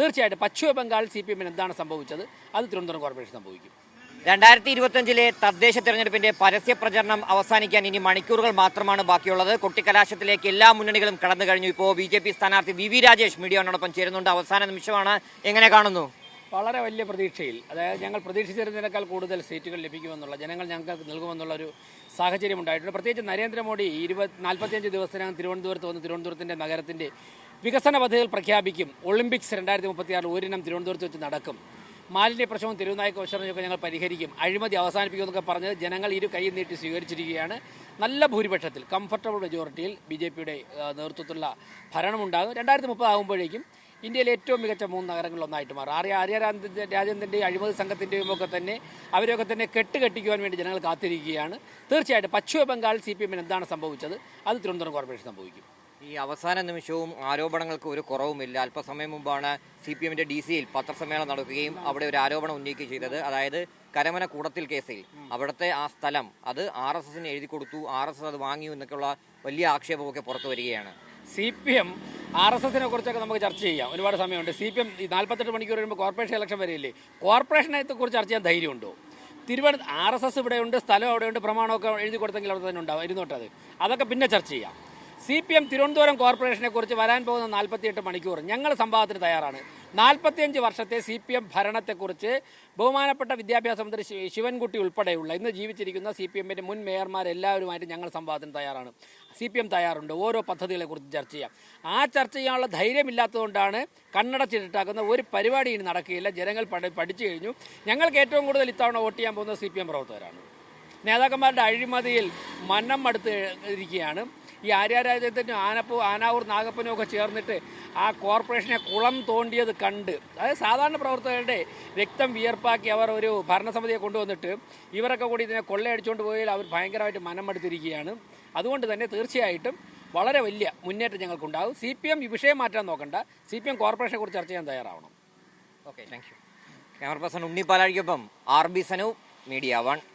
തീർച്ചയായിട്ടും പശ്ചിമ ബംഗാൾ CPM എന്താണ് സംഭവിച്ചത് അത് തിരുവനന്തപുരം കോർപ്പറേഷൻ സംഭവിക്കും. 2025 തദ്ദേശ തെരഞ്ഞെടുപ്പിന്റെ പരസ്യ പ്രചരണം അവസാനിക്കാൻ ഇനി മണിക്കൂറുകൾ മാത്രമാണ് ബാക്കിയുള്ളത്. കൊട്ടിക്കലാശത്തിലേക്ക് എല്ലാ മുന്നണികളും കടന്നു കഴിഞ്ഞു. ഇപ്പോൾ BJP സ്ഥാനാർത്ഥി VV രാജേഷ് മീഡിയയോടൊപ്പം ചേരുന്നുണ്ട്. അവസാന നിമിഷമാണ്, എങ്ങനെ കാണുന്നു? വളരെ വലിയ പ്രതീക്ഷയിൽ, അതായത് ഞങ്ങൾ പ്രതീക്ഷിച്ചിരുന്നതിനേക്കാൾ കൂടുതൽ സീറ്റുകൾ ലഭിക്കുമെന്നുള്ള, ജനങ്ങൾ ഞങ്ങൾക്ക് നൽകുമെന്നുള്ള ഒരു സാഹചര്യം ഉണ്ടായിട്ടുണ്ട്. പ്രത്യേകിച്ച് നരേന്ദ്രമോദി 45 ദിവസത്തിനകം തിരുവനന്തപുരത്ത് വന്ന് തിരുവനന്തപുരത്തിൻ്റെ നഗരത്തിൻ്റെ വികസന പദ്ധതികൾ പ്രഖ്യാപിക്കും. ഒളിമ്പിക്സ് 2036 ഒരിനം തിരുവനന്തപുരത്ത് വെച്ച് നടക്കും. മാലിന്യ പ്രശ്നവും തെരുവുനായ്ക്ക പ്രശ്നമൊക്കെ ഞങ്ങൾ പരിഹരിക്കും, അഴിമതി അവസാനിപ്പിക്കുമെന്നൊക്കെ പറഞ്ഞ് ജനങ്ങൾ ഇരു കൈ നീട്ടി സ്വീകരിച്ചിരിക്കുകയാണ്. നല്ല ഭൂരിപക്ഷത്തിൽ, കംഫർട്ടബിൾ മെജോറിറ്റിയിൽ BJPയുടെ നേതൃത്വത്തിലുള്ള ഭരണമുണ്ടാകും. 2030 ആകുമ്പോഴേക്കും ഇന്ത്യയിലെ ഏറ്റവും മികച്ച 3 നഗരങ്ങളിലൊന്നായിട്ട് മാറും. ആര്യ രാജേന്ദ്രൻ്റെയും അഴിമതി സംഘത്തിൻ്റെയും ഒക്കെ തന്നെ അവരെയൊക്കെ തന്നെ കെട്ടുകെട്ടിക്കുവാൻ വേണ്ടി ജനങ്ങൾ കാത്തിരിക്കുകയാണ്. തീർച്ചയായിട്ടും പശ്ചിമ ബംഗാൾ CPM എന്താണ് സംഭവിച്ചത് അത് തിരുവനന്തപുരം കോർപ്പറേഷൻ സംഭവിക്കും. ഈ അവസാന നിമിഷവും ആരോപണങ്ങൾക്ക് ഒരു കുറവുമില്ല. അല്പസമയം മുമ്പാണ് CPMന്റെ DC-യിൽ പത്രസമ്മേളനം നടക്കുകയും അവിടെ ഒരു ആരോപണം ഉന്നയിക്കുകയും ചെയ്തത്. അതായത് കരമന കൂടത്തിൽ കേസിൽ അവിടുത്തെ ആ സ്ഥലം അത് RSSന് എഴുതി കൊടുത്തു, RSS അത് വാങ്ങിയു എന്നൊക്കെയുള്ള വലിയ ആക്ഷേപമൊക്കെ പുറത്തു വരികയാണ്. CPM RSSനെ കുറിച്ചൊക്കെ നമുക്ക് ചർച്ച ചെയ്യാം, ഒരുപാട് സമയമുണ്ട്. CPM 48 മണിക്കൂർ കഴിയുമ്പോൾ കോർപ്പറേഷൻ ഇലക്ഷൻ വരെയില്ലേ, കോർപ്പറേഷനെ കുറിച്ച് ചർച്ച ചെയ്യാൻ ധൈര്യമുണ്ടോ? RSS ഇവിടെയുണ്ട്, സ്ഥലം അവിടെയുണ്ട്, പ്രമാണമൊക്കെ എഴുതി കൊടുത്തെങ്കിൽ അവിടെ തന്നെ ഉണ്ടാവും, ഇരുന്നോട്ടത്, അതൊക്കെ പിന്നെ ചർച്ച ചെയ്യാം. CPM തിരുവനന്തപുരം കോർപ്പറേഷനെ കുറിച്ച് വരാൻ പോകുന്ന 48 മണിക്കൂർ ഞങ്ങൾ സംവാദത്തിന് തയ്യാറാണ്. 45 വർഷത്തെ CPM ഭരണത്തെക്കുറിച്ച് ബഹുമാനപ്പെട്ട വിദ്യാഭ്യാസ മന്ത്രി ശിവൻകുട്ടി ഉൾപ്പെടെയുള്ള ഇന്ന് ജീവിച്ചിരിക്കുന്ന CPMന്റെ മുൻ മേയർമാരെല്ലാവരുമായിട്ട് ഞങ്ങൾ സംവാദത്തിന് തയ്യാറാണ്. CPM തയ്യാറുണ്ട്, ഓരോ പദ്ധതികളെക്കുറിച്ച് ചർച്ച ചെയ്യാം. ആ ചർച്ച ചെയ്യാനുള്ള ധൈര്യമില്ലാത്തതുകൊണ്ടാണ് കണ്ണടച്ചിട്ടാക്കുന്ന ഒരു പരിപാടി ഇനി നടക്കുകയില്ല. ജനങ്ങൾ പഠിച്ചു കഴിഞ്ഞു. ഞങ്ങൾക്ക് ഏറ്റവും കൂടുതൽ ഇത്തവണ വോട്ട് ചെയ്യാൻ പോകുന്നത് CPM പ്രവർത്തകരാണ്. നേതാക്കന്മാരുടെ അഴിമതിയിൽ മനം മടുത്ത് ഇരിക്കുകയാണ്. ഈ ആര്യാരാജ്യത്തിനും ആനാവൂർ നാഗപ്പനും ഒക്കെ ചേർന്നിട്ട് ആ കോർപ്പറേഷനെ കുളം തോണ്ടിയത് കണ്ട്, അതായത് സാധാരണ പ്രവർത്തകരുടെ രക്തം വിയർപ്പാക്കി അവർ ഒരു ഭരണസമിതിയെ കൊണ്ടുവന്നിട്ട് ഇവരൊക്കെ കൂടി ഇതിനെ കൊള്ളയടിച്ചുകൊണ്ട് പോയാൽ അവർ ഭയങ്കരമായിട്ട് മനം മടുത്തിരിക്കുകയാണ്. അതുകൊണ്ട് തന്നെ തീർച്ചയായിട്ടും വളരെ വലിയ മുന്നേറ്റം ഞങ്ങൾക്കുണ്ടാകും. CPM ഈ വിഷയം മാറ്റാൻ നോക്കണ്ട, CPM കോർപ്പറേഷനെ കുറിച്ച് ചർച്ച ചെയ്യാൻ തയ്യാറാവണം. Okay, thank you. Camera person Unni പാലാഴിക്കൊപ്പം RB സനു, മീഡിയ 1.